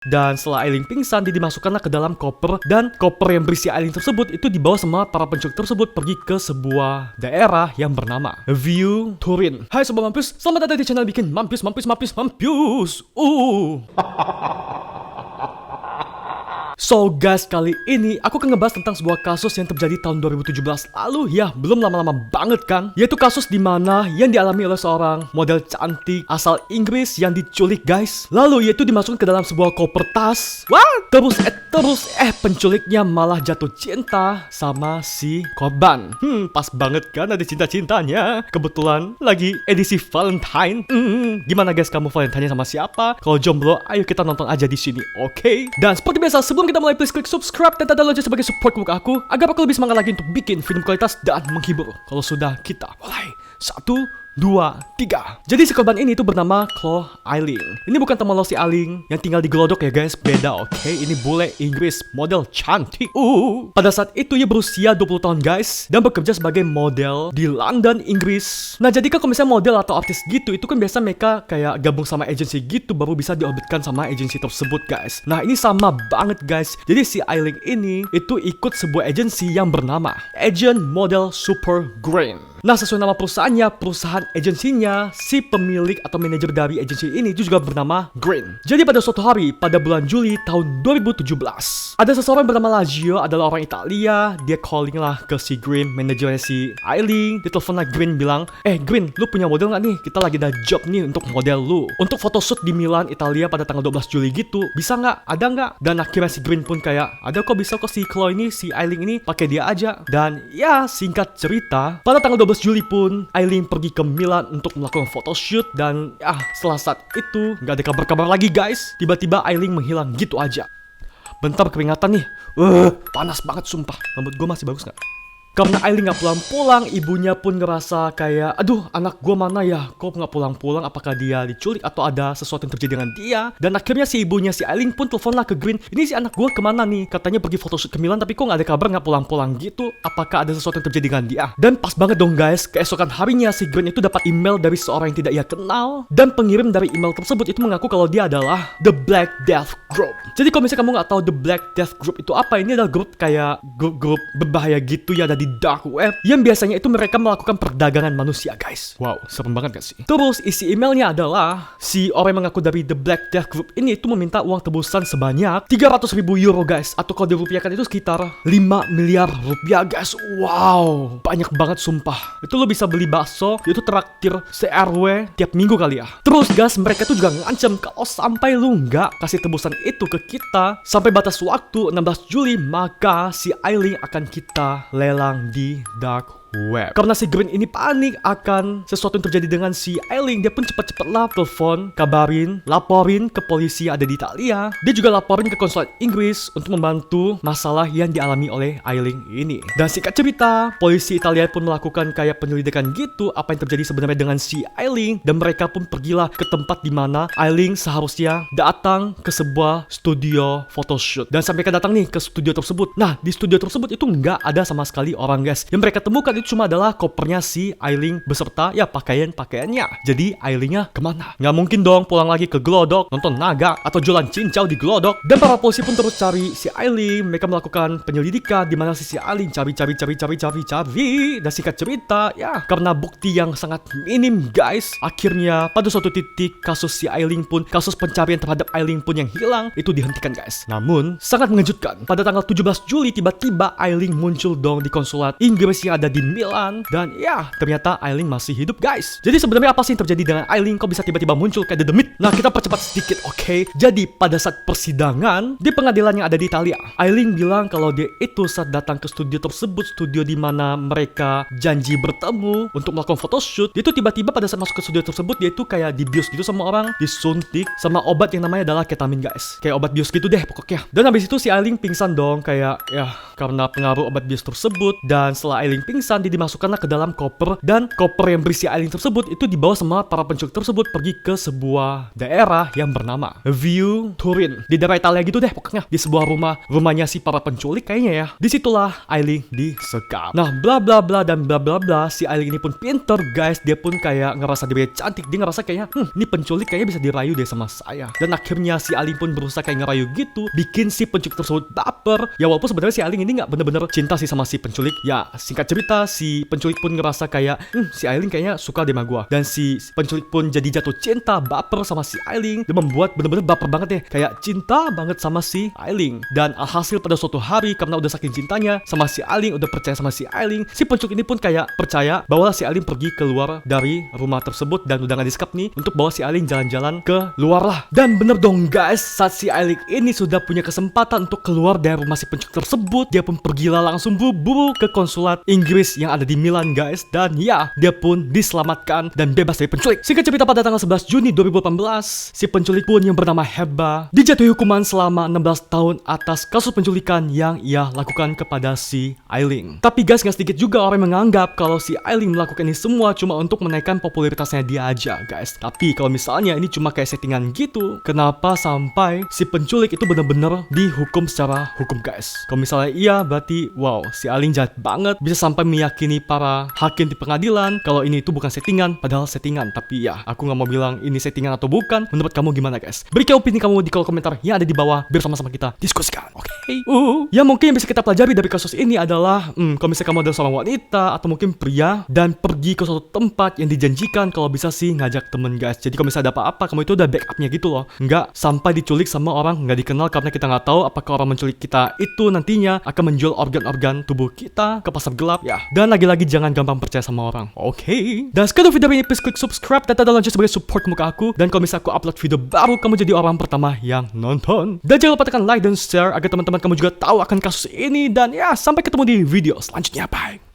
Dan setelah Aileen pingsan, dia dimasukkanlah ke dalam koper. Dan koper yang berisi Aileen tersebut itu dibawa sama para penculik tersebut pergi ke sebuah daerah yang bernama View Turin. Hai Sobat Mampus, selamat datang di channel bikin Mampus. So guys, kali ini aku akan ngebahas tentang sebuah kasus yang terjadi tahun 2017 lalu ya, belum lama-lama banget kan. Yaitu kasus dimana yang dialami oleh seorang model cantik asal Inggris yang diculik guys. Lalu yaitu dimasukkan ke dalam sebuah koper tas. Wah, terus penculiknya malah jatuh cinta sama si korban. Pas banget kan ada cinta-cintanya. Kebetulan lagi edisi Valentine. Gimana guys, kamu Valentine sama siapa? Kalau jomblo, ayo kita nonton aja di sini, oke? Dan seperti biasa, sebelum kita mulai, please klik subscribe dan tanda lonceng sebagai support untuk aku agar aku lebih semangat lagi untuk bikin film kualitas dan menghibur. Kalau sudah, kita mulai. 1, 2, 3. Jadi si korban ini tuh bernama Chloe Aileen. Ini bukan teman lo si Aileen yang tinggal di Glodok ya guys, beda oke? Ini bule Inggris, model cantik. Pada saat itu ia berusia 20 tahun guys dan bekerja sebagai model di London, Inggris. Nah jadi kan kalau misalnya model atau artis gitu, itu kan biasa mereka kayak gabung sama agensi gitu baru bisa diorbitkan sama agensi tersebut guys. Nah ini sama banget guys. Jadi si Aileen ini itu ikut sebuah agensi yang bernama Agent Model Super Green. Nah sesuai nama perusahaannya, perusahaan agensinya, si pemilik atau manajer dari agensi ini itu juga bernama Green. Jadi pada suatu hari pada bulan Juli tahun 2017, ada seseorang bernama Lazio, adalah orang Italia. Dia calling lah ke si Green, manajernya si Aileen. Dia telepon lah Green bilang, Green, lu punya model nggak nih? Kita lagi ada job nih untuk model lu, untuk photoshoot di Milan, Italia pada tanggal 12 Juli gitu. Bisa nggak? Ada nggak? Dan akhirnya si Green pun kayak, ada kok, bisa kok, si Chloe ini, si Aileen ini pakai dia aja. Dan ya singkat cerita, pada tanggal 12 Juli pun Aileen pergi ke Milan untuk melakukan photoshoot. Dan ya setelah saat itu nggak ada kabar-kabar lagi guys. Tiba-tiba Aileen menghilang gitu aja. Bentar, keringatan nih. Panas banget sumpah. Rambut gue masih bagus nggak? Karena Aileen gak pulang-pulang, ibunya pun ngerasa kayak, aduh anak gue mana ya, kok gak pulang-pulang, apakah dia diculik atau ada sesuatu yang terjadi dengan dia. Dan akhirnya si ibunya si Aileen pun telepon lah ke Green, ini si anak gue kemana nih, katanya pergi photoshoot ke Milan tapi kok gak ada kabar, gak pulang-pulang gitu, apakah ada sesuatu yang terjadi dengan dia. Dan pas banget dong guys, keesokan harinya si Green itu dapat email dari seorang yang tidak ia kenal. Dan pengirim dari email tersebut itu mengaku kalau dia adalah The Black Death Group. Jadi kalau misalnya kamu gak tahu The Black Death Group itu apa, ini adalah grup kayak grup berbahaya gitu ya, ada di dark web yang biasanya itu mereka melakukan perdagangan manusia guys. Wow, serem banget gak sih? Terus isi emailnya adalah si orang yang mengaku dari The Black Death Group ini itu meminta uang tebusan sebanyak 300.000 euro guys, atau kalau dirupiahkan itu sekitar 5 miliar rupiah guys. Wow, banyak banget sumpah. Itu lo bisa beli bakso, itu traktir se-RW tiap minggu kali ya. Terus guys, mereka tuh juga ngancam kalau sampai lu nggak kasih tebusan itu ke kita sampai batas waktu 16 Juli, maka si Aileen akan kita lelang di dark web. Karena si Green ini panik akan sesuatu yang terjadi dengan si Aileen, dia pun cepat-cepatlah telepon, kabarin, laporin ke polisi ada di Italia. Dia juga laporin ke konsulat Inggris untuk membantu masalah yang dialami oleh Aileen ini. Dan singkat cerita, polisi Italia pun melakukan kayak penyelidikan gitu apa yang terjadi sebenarnya dengan si Aileen, dan mereka pun pergilah ke tempat di mana Aileen seharusnya datang ke sebuah studio photoshoot. Dan sampai mereka datang nih ke studio tersebut. Nah, di studio tersebut itu nggak ada sama sekali orang guys. Yang mereka temukan itu cuma adalah kopernya si Aileen beserta ya pakaiannya. Jadi Aileennya kemana? Nggak mungkin dong pulang lagi ke Glodok nonton naga atau jualan cincau di Glodok. Dan para polisi pun terus cari si Aileen. Mereka melakukan penyelidikan di mana si Aileen, cari. Dan singkat cerita ya, karena bukti yang sangat minim guys, akhirnya pada suatu titik kasus si Aileen pun, kasus pencarian terhadap Aileen pun yang hilang itu dihentikan guys. Namun sangat mengejutkan, pada tanggal 17 Juli tiba-tiba Aileen muncul dong di konsulat Inggris yang ada di Milan. Dan ya ternyata Aileen masih hidup guys. Jadi sebenarnya apa sih yang terjadi dengan Aileen, kok bisa tiba-tiba muncul kayak The Demit? Nah kita percepat sedikit oke? Jadi pada saat persidangan di pengadilan yang ada di Italia, Aileen bilang kalau dia itu saat datang ke studio tersebut, studio di mana mereka janji bertemu untuk melakukan photoshoot, dia itu tiba-tiba pada saat masuk ke studio tersebut dia itu kayak dibius gitu sama orang, disuntik sama obat yang namanya adalah ketamin guys, kayak obat bius gitu deh pokoknya. Dan habis itu si Aileen pingsan dong kayak ya karena pengaruh obat bius tersebut. Dan setelah Aileen pingsan, keputusan dia dimasukkanlah ke dalam koper, dan koper yang berisi Aileen tersebut itu dibawa sama para penculik tersebut pergi ke sebuah daerah yang bernama View Turin. Di daerah Italia gitu deh pokoknya, di sebuah rumahnya si para penculik kayaknya ya. Disitulah Aileen disekap. Nah, bla bla bla dan bla bla bla. Si Aileen ini pun pinter guys, dia pun kayak ngerasa dia cantik, dia ngerasa kayaknya ini penculik kayaknya bisa dirayu deh sama saya. Dan akhirnya si Aileen pun berusaha kayak ngerayu gitu, bikin si penculik tersebut baper. Ya walaupun sebenarnya si Aileen ini nggak bener-bener cinta sih sama si penculik. Ya singkat cerita, si penculik pun ngerasa kayak si Aileen kayaknya suka deh sama gua. Dan si penculik pun jadi jatuh cinta, baper sama si Aileen, dan membuat bener-bener baper banget deh, kayak cinta banget sama si Aileen. Dan alhasil pada suatu hari, karena udah saking cintanya sama si Aileen, udah percaya sama si Aileen, si penculik ini pun kayak percaya bahwa si Aileen pergi keluar dari rumah tersebut dan udah gak disekap nih untuk bawa si Aileen jalan-jalan ke luar lah. Dan bener dong guys, saat si Aileen ini sudah punya kesempatan untuk keluar dari rumah si penculik tersebut, dia pun pergilah langsung buru-buru ke konsulat Inggris yang ada di Milan guys. Dan ya, dia pun diselamatkan dan bebas dari penculik. Singkat cerita, pada tanggal 11 Juni 2018, si penculik pun yang bernama Heba dijatuhi hukuman selama 16 tahun atas kasus penculikan yang ia lakukan kepada si Aileen. Tapi guys, gak sedikit juga orang yang menganggap kalau si Aileen melakukan ini semua cuma untuk menaikkan popularitasnya dia aja guys. Tapi kalau misalnya ini cuma kayak settingan gitu, kenapa sampai si penculik itu benar-benar dihukum secara hukum guys? Kalau misalnya iya, berarti wow, si Aileen jahat banget, bisa sampai meyakini para hakim di pengadilan kalau ini itu bukan settingan, padahal settingan. Tapi ya, aku nggak mau bilang ini settingan atau bukan. Menurut kamu gimana guys? Berikan opini kamu di kolom komentar yang ada di bawah, biar sama-sama kita diskusikan. Oke? Ya mungkin yang bisa kita pelajari dari kasus ini adalah kalau misalnya kamu adalah seorang wanita atau mungkin pria dan pergi ke suatu tempat yang dijanjikan, kalau bisa sih ngajak temen guys. Jadi kalau misalnya ada apa-apa, kamu itu udah backupnya gitu loh, nggak sampai diculik sama orang nggak dikenal, karena kita nggak tahu apakah orang menculik kita itu nantinya akan menjual organ-organ tubuh kita ke pasar gelap ya. Dan lagi-lagi jangan gampang percaya sama orang. Oke? Dan sekian video ini, please klik subscribe dan tanda lonceng sebagai support muka aku. Dan kalau misalnya aku upload video baru, kamu jadi orang pertama yang nonton. Dan jangan lupa tekan like dan share agar teman-teman kamu juga tahu akan kasus ini. Dan ya, sampai ketemu di video selanjutnya. Bye.